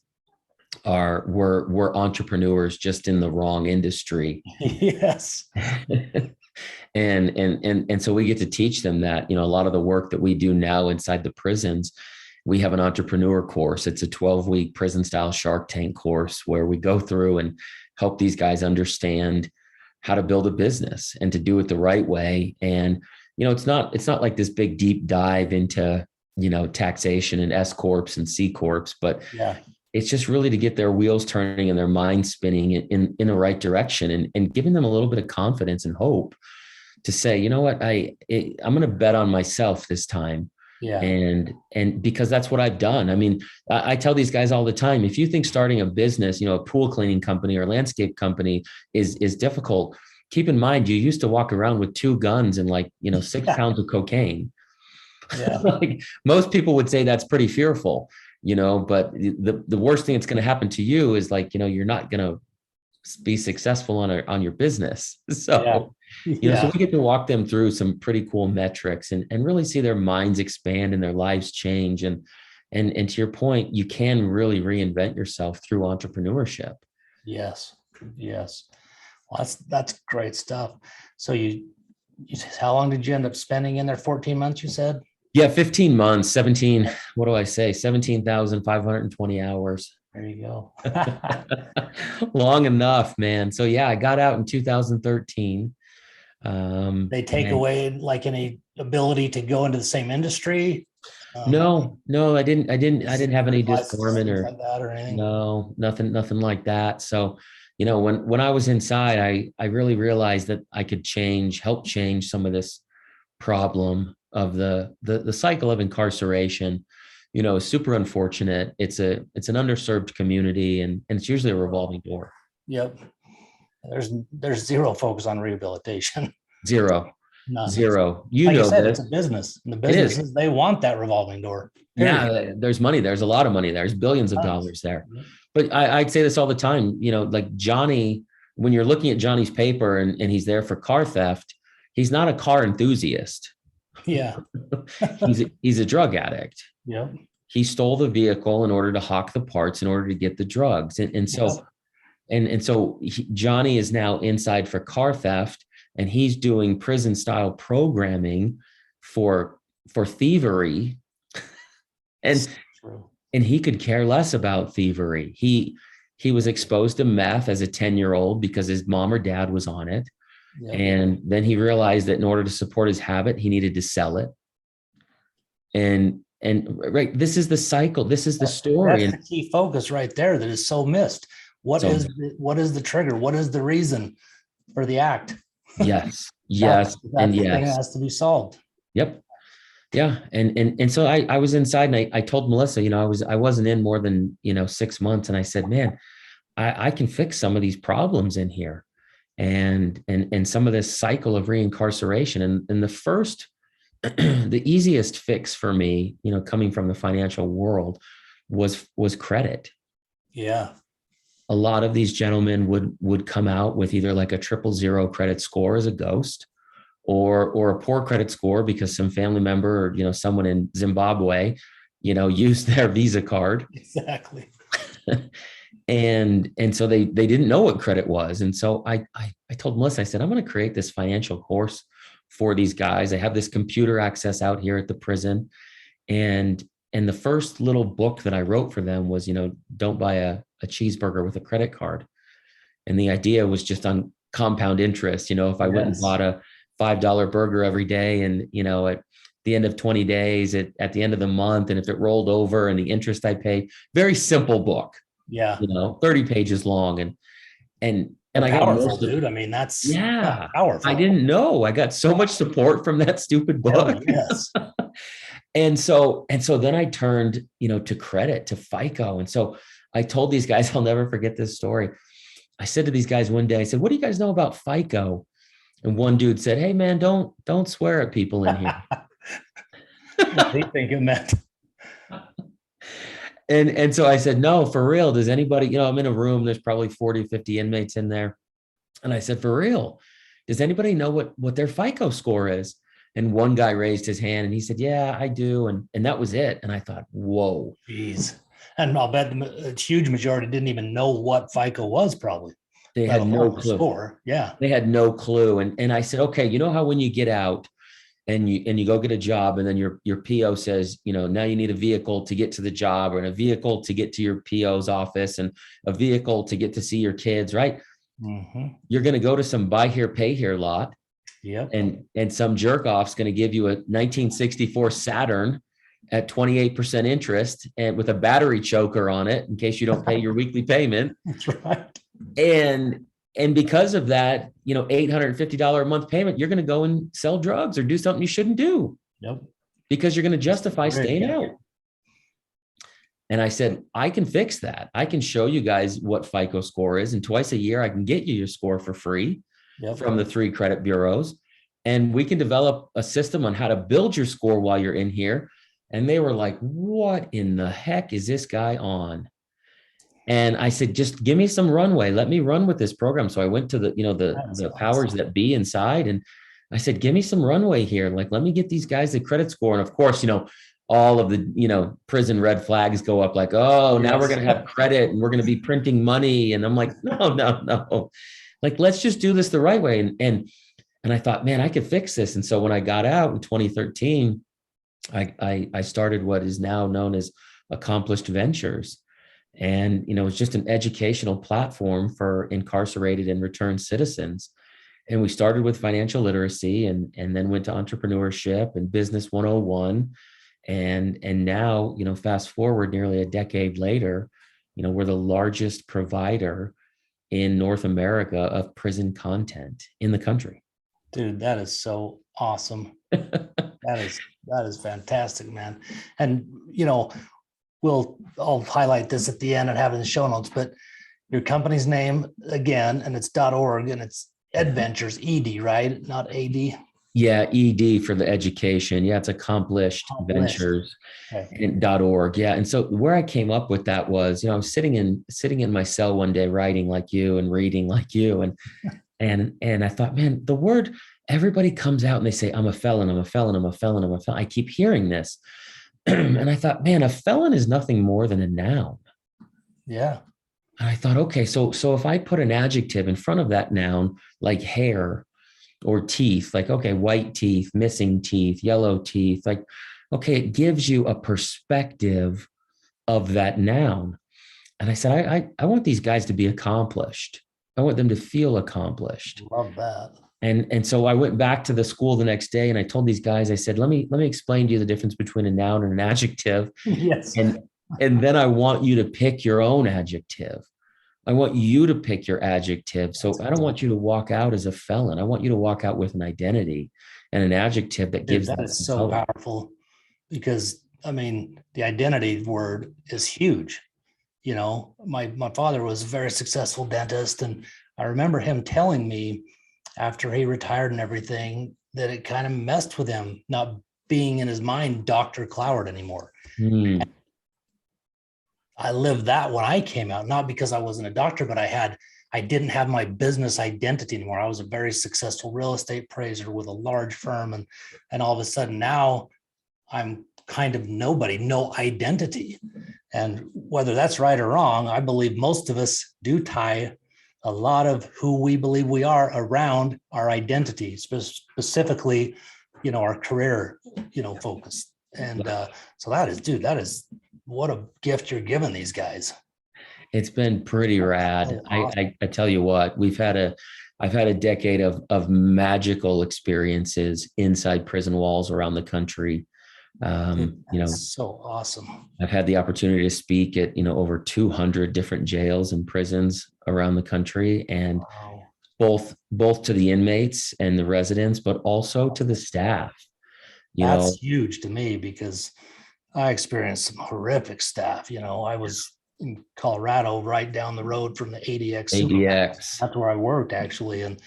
were entrepreneurs, just in the wrong industry. Yes. And so we get to teach them that, a lot of the work that we do now inside the prisons, we have an entrepreneur course. It's a 12-week prison style Shark Tank course where we go through and help these guys understand how to build a business and to do it the right way. And, it's not like this big deep dive into, taxation and S corps and C corps, but yeah, it's just really to get their wheels turning and their mind spinning in the right direction, and giving them a little bit of confidence and hope to say, you know what, I'm going to bet on myself this time. Yeah. And because that's what I've done. I tell these guys all the time, if you think starting a business, a pool cleaning company or landscape company is difficult, keep in mind, you used to walk around with 2 guns and 6 pounds of cocaine. Yeah. Like most people would say that's pretty fearful, but the worst thing that's going to happen to you is you're not going to be successful on your business. So, so we get to walk them through some pretty cool metrics and really see their minds expand and their lives change. And to your point, you can really reinvent yourself through entrepreneurship. Yes. Yes. Well, that's great stuff. So how long did you end up spending in there? 14 months, you said? Yeah, 15 months, 17,520 hours. There you go. Long enough, man. So yeah, I got out in 2013. They take away any ability to go into the same industry? No, I didn't have any disbarment or like that or anything. No, nothing like that. So, when I was inside, I really realized that I could help change some of this problem of the cycle of incarceration. Super unfortunate. It's an underserved community, and it's usually a revolving door. Yep. There's zero focus on rehabilitation. Zero. None. Zero. Like you said, it's a business. And the businesses, they want that revolving door. Period. Yeah, there's money. There's a lot of money. There's billions of dollars there. But I'd say this all the time, like Johnny, when you're looking at Johnny's paper and he's there for car theft, he's not a car enthusiast. Yeah. he's a drug addict. Yeah. He stole the vehicle in order to hawk the parts in order to get the drugs. So Johnny is now inside for car theft, and he's doing prison style programming for thievery. And he could care less about thievery. He was exposed to meth as a 10-year-old because his mom or dad was on it. Yep. And then he realized that in order to support his habit, he needed to sell it. And right, this is the cycle. This is the story. That's And the key focus right there that is so missed. What so, is the trigger? What is the reason for the act? yes, That's yes, and that's the thing that yes. has to be solved. Yep. Yeah. And so I was inside and I told Melissa, I wasn't in more than, 6 months. And I said, man, I can fix some of these problems in here and some of this cycle of reincarceration. And the first, the easiest fix for me, coming from the financial world was credit. Yeah. A lot of these gentlemen would come out with either like a 000 credit score as a ghost, or a poor credit score because some family member or someone in Zimbabwe used their Visa card. Exactly. And so they didn't know what credit was. And so I told Melissa, I said, I'm going to create this financial course for these guys. I have this computer access out here at the prison. And the first little book that I wrote for them was, don't buy a cheeseburger with a credit card. And the idea was just on compound interest. If I went and bought a $5 burger every day and, at the end of 20 days, at the end of the month, and if it rolled over and the interest I pay, very simple book, Yeah. 30 pages long. And I got Powerful, most of, dude. I mean, that's yeah, powerful. I didn't know. I got so much support from that stupid book. Hell yes. And so then I turned, to credit, to FICO. And so I told these guys, I'll never forget this story. I said to these guys one day, I said, what do you guys know about FICO? And one dude said, hey man, don't swear at people in here. What do you think it meant? And so I said, no, for real. Does anybody, I'm in a room, there's probably 40, 50 inmates in there. And I said, for real, does anybody know what their FICO score is? And one guy raised his hand and he said, yeah, I do. And that was it. And I thought, whoa. Jeez. And I'll bet a huge majority didn't even know what FICO was, probably. They had no clue. Score. Yeah. They had no clue. And I said, okay, how when you get out and you go get a job and then your PO says, now you need a vehicle to get to the job, or a vehicle to get to your PO's office, and a vehicle to get to see your kids, right? Mm-hmm. You're going to go to some buy here, pay here lot. Yep. And some jerk off's going to give you a 1964 Saturn at 28% interest and with a battery choker on it in case you don't pay your weekly payment. That's right. And because of that, $850 a month payment, you're going to go and sell drugs or do something you shouldn't do. Yep. Because you're going to justify staying out. And I said, I can fix that. I can show you guys what FICO score is. And twice a year, I can get you your score for free from the 3 credit bureaus. And we can develop a system on how to build your score while you're in here. And they were like, what in the heck is this guy on? And I said, just give me some runway. Let me run with this program. So I went to the powers that be inside. And I said, give me some runway here. Like, let me get these guys the credit score. And of course, all of the, prison red flags go up like, oh, now we're going to have credit and we're going to be printing money. And I'm like, no. Like, let's just do this the right way. And I thought, man, I could fix this. And so when I got out in 2013, I started what is now known as Accomplished Ventures. And, it's just an educational platform for incarcerated and returned citizens. And we started with financial literacy and then went to entrepreneurship and business 101. And now, fast forward nearly a decade later, we're the largest provider in North America of prison content in the country. Dude, that is so awesome. That is fantastic, man. And, I'll highlight this at the end and have it in the show notes, but your company's name again, and it's .org and it's Adventures, ED, right? Not AD. Yeah. ED for the education. Yeah. It's Accomplished Ventures. Okay. And .org. Yeah. And so where I came up with that was, I was sitting in my cell one day, writing like you and reading like you. And I thought, man, the word, everybody comes out and they say, I'm a felon, I'm a felon, I'm a felon, I'm a felon. I keep hearing this. And I thought, man, a felon is nothing more than a noun. Yeah. And I thought, okay, so if I put an adjective in front of that noun, like hair or teeth, like, okay, white teeth, missing teeth, yellow teeth, like, okay, it gives you a perspective of that noun. And I said, I want these guys to be accomplished. I want them to feel accomplished. Love that. And so I went back to the school the next day and I told these guys, I said, let me explain to you the difference between a noun and an adjective. Yes. And then I want you to pick your own adjective. I want you to pick your adjective. So I don't want you to walk out as a felon. I want you to walk out with an identity and an adjective that Dude, gives that them is some so color. powerful because I mean, the identity word is huge. You know, my father was a very successful dentist, and I remember him telling me after he retired and everything that it kind of messed with him not being in his mind Dr. Cloward anymore. Hmm. I lived that when I came out, not because I wasn't a doctor, but I didn't have my business identity anymore. I was a very successful real estate appraiser with a large firm, and all of a sudden now I'm kind of nobody, no identity. And whether that's right or wrong, I believe most of us do tie a lot of who we believe we are around our identity, specifically, our career, focus. And so that is what a gift you're giving these guys. It's been pretty rad. So awesome. I tell you what, I've had a decade of magical experiences inside prison walls around the country. Dude, You know, that's so awesome. I've had the opportunity to speak at, over 200 different jails and prisons around the country, and Wow. both to the inmates and the residents, but also to the staff. You know, That's huge to me because I experienced some horrific staff. I was in Colorado, right down the road from the ADX supermarket. ADX. That's where I worked actually. And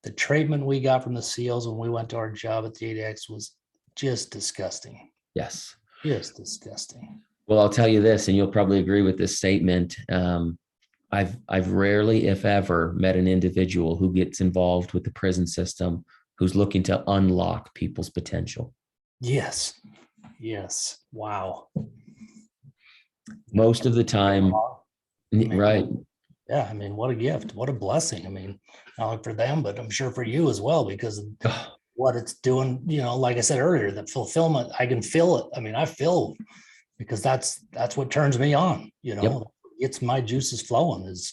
the treatment we got from the SEALs when we went to our job at the ADX was just disgusting. Yes. Just disgusting. Well, I'll tell you this, and you'll probably agree with this statement. I've rarely, if ever, met an individual who gets involved with the prison system who's looking to unlock people's potential. Yes. Yes. Wow. Most of the time, right? Yeah. I mean, what a gift. What a blessing. I mean, not only for them, but I'm sure for you as well, because of what it's doing, like I said earlier, the fulfillment, I can feel it. I mean, I feel because that's what turns me on, Yep. It's my juices flowing is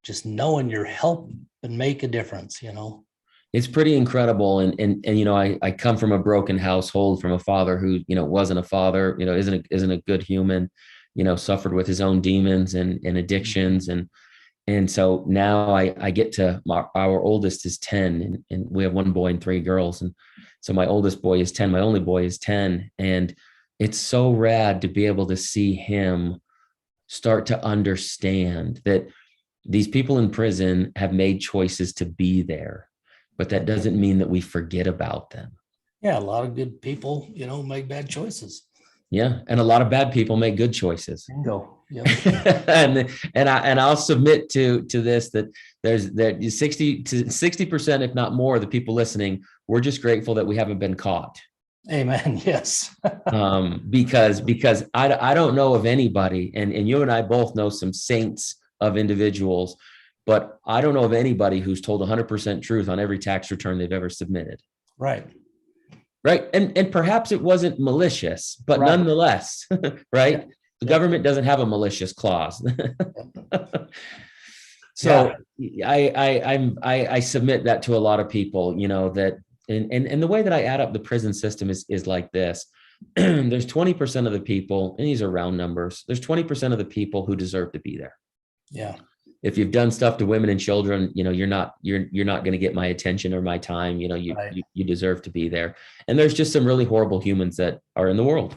just knowing you're helping and make a difference. It's pretty incredible. And I come from a broken household, from a father who, wasn't a father, isn't a good human, suffered with his own demons and addictions. And so now I get to our oldest is 10 and we have one boy and 3 girls. And so my oldest boy is 10, my only boy is 10. And it's so rad to be able to see him start to understand that these people in prison have made choices to be there, but that doesn't mean that we forget about them. Yeah. A lot of good people, make bad choices. Yeah. And a lot of bad people make good choices. Bingo. Yep. and I'll submit to this that there's 60%, if not more, of the people listening, we're just grateful that we haven't been caught. Amen. Yes. Because I don't know of anybody, and you and I both know some saints of individuals, but I don't know of anybody who's told 100% truth on every tax return they've ever submitted. Right. Right. And perhaps it wasn't malicious, but Right. nonetheless, right? Yeah. The government doesn't have a malicious clause. Yeah. So I submit that to a lot of people, that and the way that I add up the prison system is like this. There's 20% of the people, and these are round numbers, there's 20% of the people who deserve to be there. Yeah. If you've done stuff to women and children, you're not going to get my attention or my time. Right. You deserve to be there. And there's just some really horrible humans that are in the world.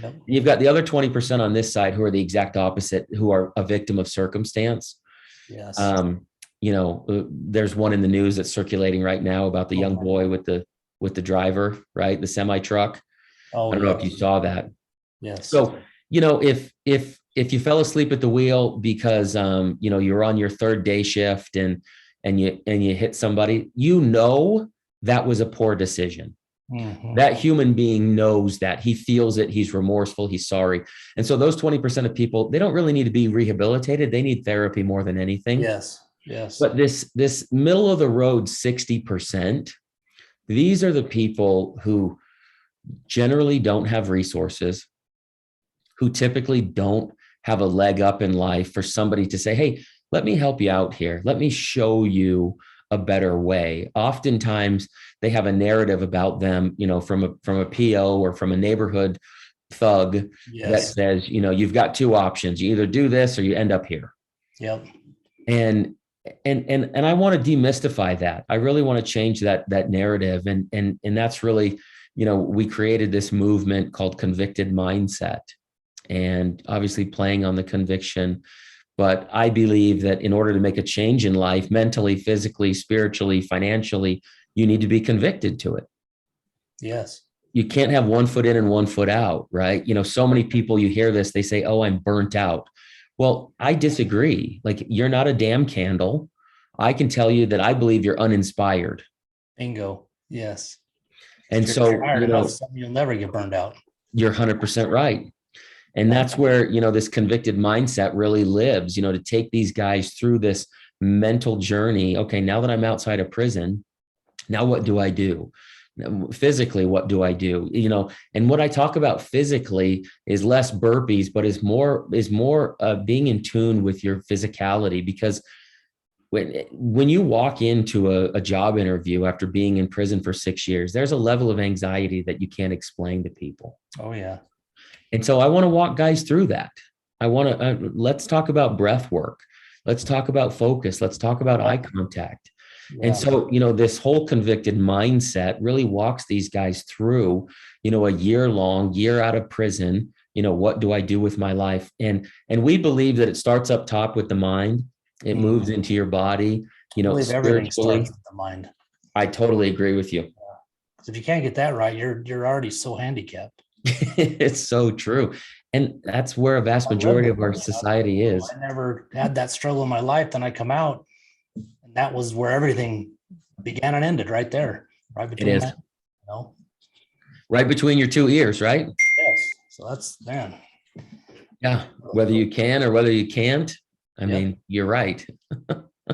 Yep. You've got the other 20% on this side who are the exact opposite, who are a victim of circumstance. Yes. There's one in the news that's circulating right now about the young boy with the driver, right? The semi truck. Oh, I don't know if you saw that. Yes. So, if you fell asleep at the wheel because you're on your 3rd day shift and you hit somebody, that was a poor decision. Mm-hmm. That human being knows that. He feels it. He's remorseful. He's sorry. And so those 20% of people, they don't really need to be rehabilitated. They need therapy more than anything. Yes. Yes. But this middle of the road 60%, these are the people who generally don't have resources, who typically don't have a leg up in life for somebody to say, hey, let me help you out here. Let me show you a better way. Oftentimes they have a narrative about them, from a PO or from a neighborhood thug that Yes. says, you've got two options. You either do this or you end up here. Yep. And I want to demystify that. I really want to change that narrative. And that's really, we created this movement called Convicted Mindset, and obviously playing on the conviction. But I believe that in order to make a change in life, mentally, physically, spiritually, financially, you need to be convicted to it. Yes. You can't have one foot in and one foot out, right? So many people, you hear this, they say, oh, I'm burnt out. Well, I disagree. Like, you're not a damn candle. I can tell you that I believe you're uninspired. Bingo. Yes. And If you're so, tired enough, you'll never get burned out. you're 100% right. And that's where, this convicted mindset really lives, to take these guys through this mental journey. Okay, now that I'm outside of prison, now what do I do? Physically, what do I do? And what I talk about physically is less burpees, but is more being in tune with your physicality. Because when you walk into a job interview after being in prison for 6 years, there's a level of anxiety that you can't explain to people. Oh yeah. And so I want to walk guys through that. Let's talk about breath work. Let's talk about focus. Let's talk about eye contact. Yeah. And so, this whole convicted mindset really walks these guys through, a year out of prison. What do I do with my life? And we believe that it starts up top with the mind. It moves into your body, everything starts spiritually. with the mind. I totally agree with you. Because if you can't get that right, you're already so handicapped. It's so true. And that's where a vast majority of our society is. I never had that struggle in my life. Then I come out, and that was where everything began and ended, right there. Right between It is. that, Right between your two ears, right? Yes. So that's, man. Yeah. Whether you can or whether you can't. I mean, you're right.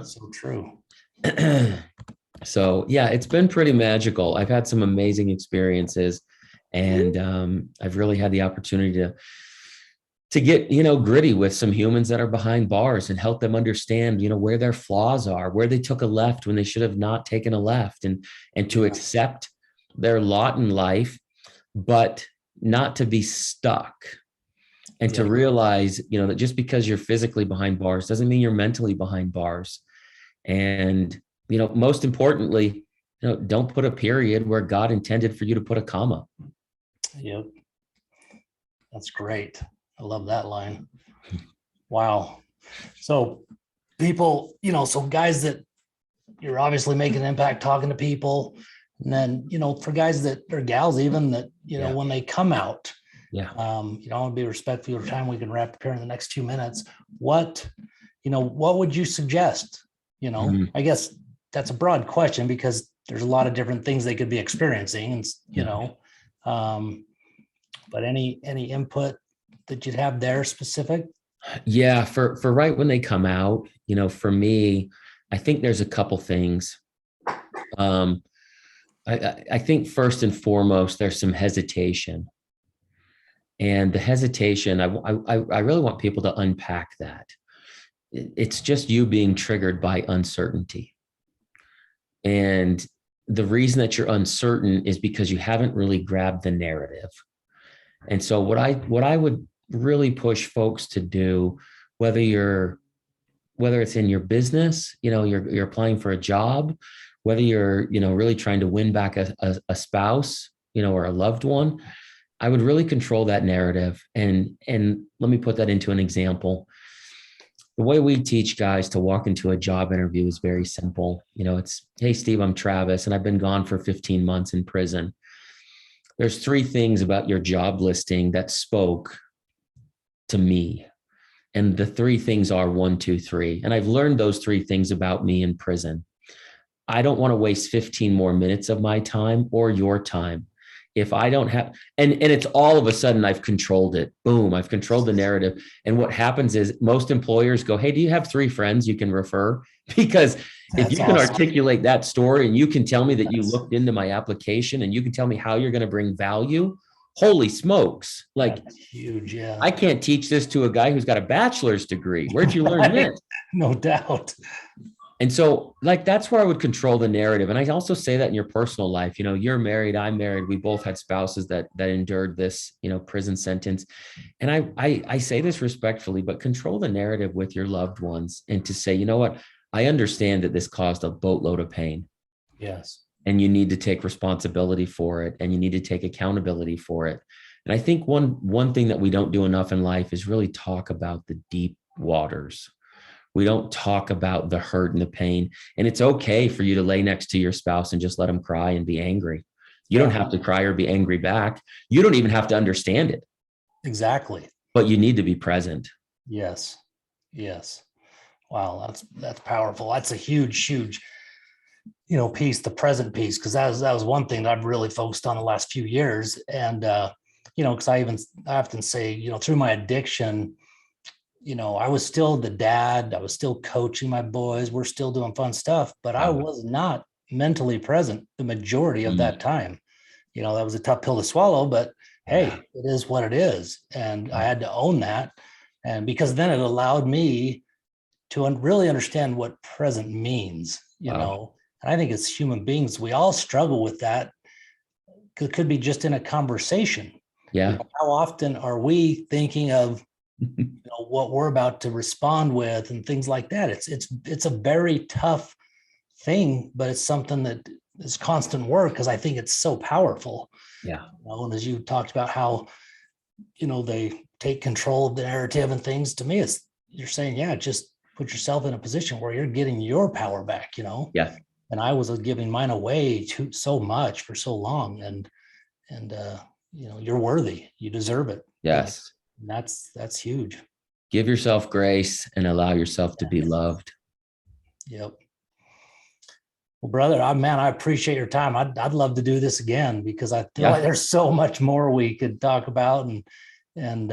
So true. So yeah, it's been pretty magical. I've had some amazing experiences, and I've really had the opportunity to get, gritty with some humans that are behind bars and help them understand, where their flaws are, where they took a left when they should have not taken a left, and to accept their lot in life, but not to be stuck. And to realize, that just because you're physically behind bars doesn't mean you're mentally behind bars. And, most importantly, don't put a period where God intended for you to put a comma. Yep. That's great. I love that line. Wow. So people, so guys that you're obviously making an impact talking to people. And then, for guys that are gals, even that, when they come out, I want to be respectful of your time. We can wrap up here in the next 2 minutes. What would you suggest? I guess that's a broad question because there's a lot of different things they could be experiencing, and but any input that you'd have there specific? Yeah, for right when they come out, for me, I think there's a couple things. I think first and foremost, there's some hesitation. And the hesitation, I really want people to unpack that. It's just you being triggered by uncertainty. And the reason that you're uncertain is because you haven't really grabbed the narrative. And so what I would really push folks to do, whether it's in your business, you're applying for a job, whether you're, really trying to win back a spouse, or a loved one, I would really control that narrative. And let me put that into an example. The way we teach guys to walk into a job interview is very simple. It's, hey, Steve, I'm Travis, and I've been gone for 15 months in prison. There's 3 things about your job listing that spoke to me. And the 3 things are 1, 2, 3. And I've learned those 3 things about me in prison. I don't want to waste 15 more minutes of my time or your time. If I don't have, and it's all of a sudden I've controlled it. Boom, I've controlled the narrative. And what happens is most employers go, hey, do you have 3 friends you can refer? Because if you can articulate that story and you can tell me that you looked into my application and you can tell me how you're going to bring value, holy smokes. Like, that's huge. Yeah. I can't teach this to a guy who's got a bachelor's degree. Where'd you learn this? No doubt. And so like, that's where I would control the narrative. And I also say that in your personal life, you're married, I'm married. We both had spouses that endured this, prison sentence. And I say this respectfully, but control the narrative with your loved ones, and to say, you know what, I understand that this caused a boatload of pain, Yes. and you need to take responsibility for it, and you need to take accountability for it. And I think one thing that we don't do enough in life is really talk about the deep waters. We don't talk about the hurt and the pain. And it's okay for you to lay next to your spouse and just let them cry and be angry. You don't have to cry or be angry back. You don't even have to understand it. Exactly. But you need to be present. Yes. Yes. Wow. That's powerful. That's a huge, piece, the present piece. Cause that was one thing that I've really focused on the last few years. And, cause I often say, through my addiction, I was still the dad. I was still coaching my boys. We're still doing fun stuff, but I was not mentally present the majority of that time. That was a tough pill to swallow, but hey, it is what it is. And I had to own that. And because then it allowed me to really understand what present means, and I think as human beings, we all struggle with that. It could be just in a conversation. Yeah. How often are we thinking of what we're about to respond with and things like that? It's a very tough thing, but it's something that is constant work, because I think it's so powerful. Yeah. And as you talked about how, they take control of the narrative and things, to me, you're saying, just put yourself in a position where you're getting your power back, Yeah. And I was giving mine away so much for so long. And you're worthy, you deserve it. Yes. And that's huge. Give yourself grace and allow yourself to be loved. Yep. Well, brother, I appreciate your time. I'd love to do this again, because I feel like there's so much more we could talk about, and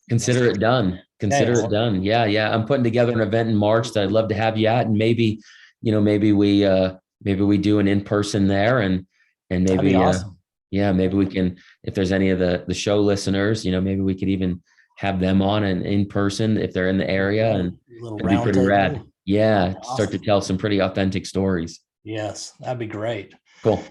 consider it done. Consider it done. Yeah. I'm putting together an event in March that I'd love to have you at, and maybe we do an in-person there, and maybe awesome. Maybe we can, if there's any of the show listeners, maybe we could even have them on and in person if they're in the area, and it'd be pretty rad. Yeah. Awesome. Start to tell some pretty authentic stories. Yes, that'd be great. Cool.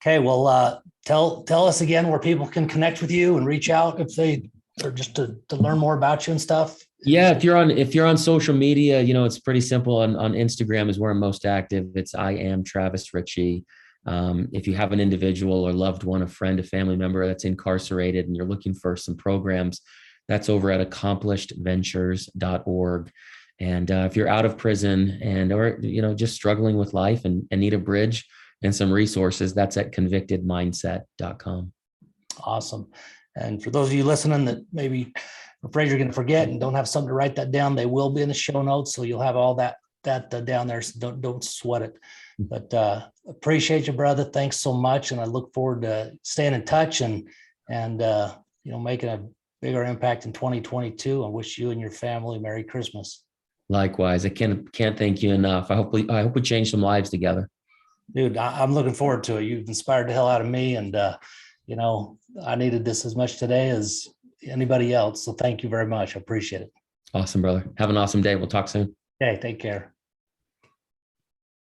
Okay. Well, tell us again where people can connect with you and reach out if they, or just to learn more about you and stuff. Yeah. If you're on social media, it's pretty simple. On Instagram is where I'm most active. It's I am Travis Richey. If you have an individual or loved one, a friend, a family member that's incarcerated, and you're looking for some programs, that's over at accomplishedventures.org. And if you're out of prison or just struggling with life and need a bridge and some resources, that's at convictedmindset.com. Awesome. And for those of you listening that maybe afraid you're going to forget and don't have something to write that down, they will be in the show notes, so you'll have all that down there. So don't sweat it. But appreciate you, brother. Thanks so much, and I look forward to staying in touch and making a bigger impact in 2022. I wish you and your family Merry Christmas. Likewise. I can't thank you enough. I hope we change some lives together. Dude, I'm looking forward to it. You've inspired the hell out of me, and I needed this as much today as anybody else. So thank you very much. I appreciate it. Awesome, brother. Have an awesome day. We'll talk soon. Okay, take care.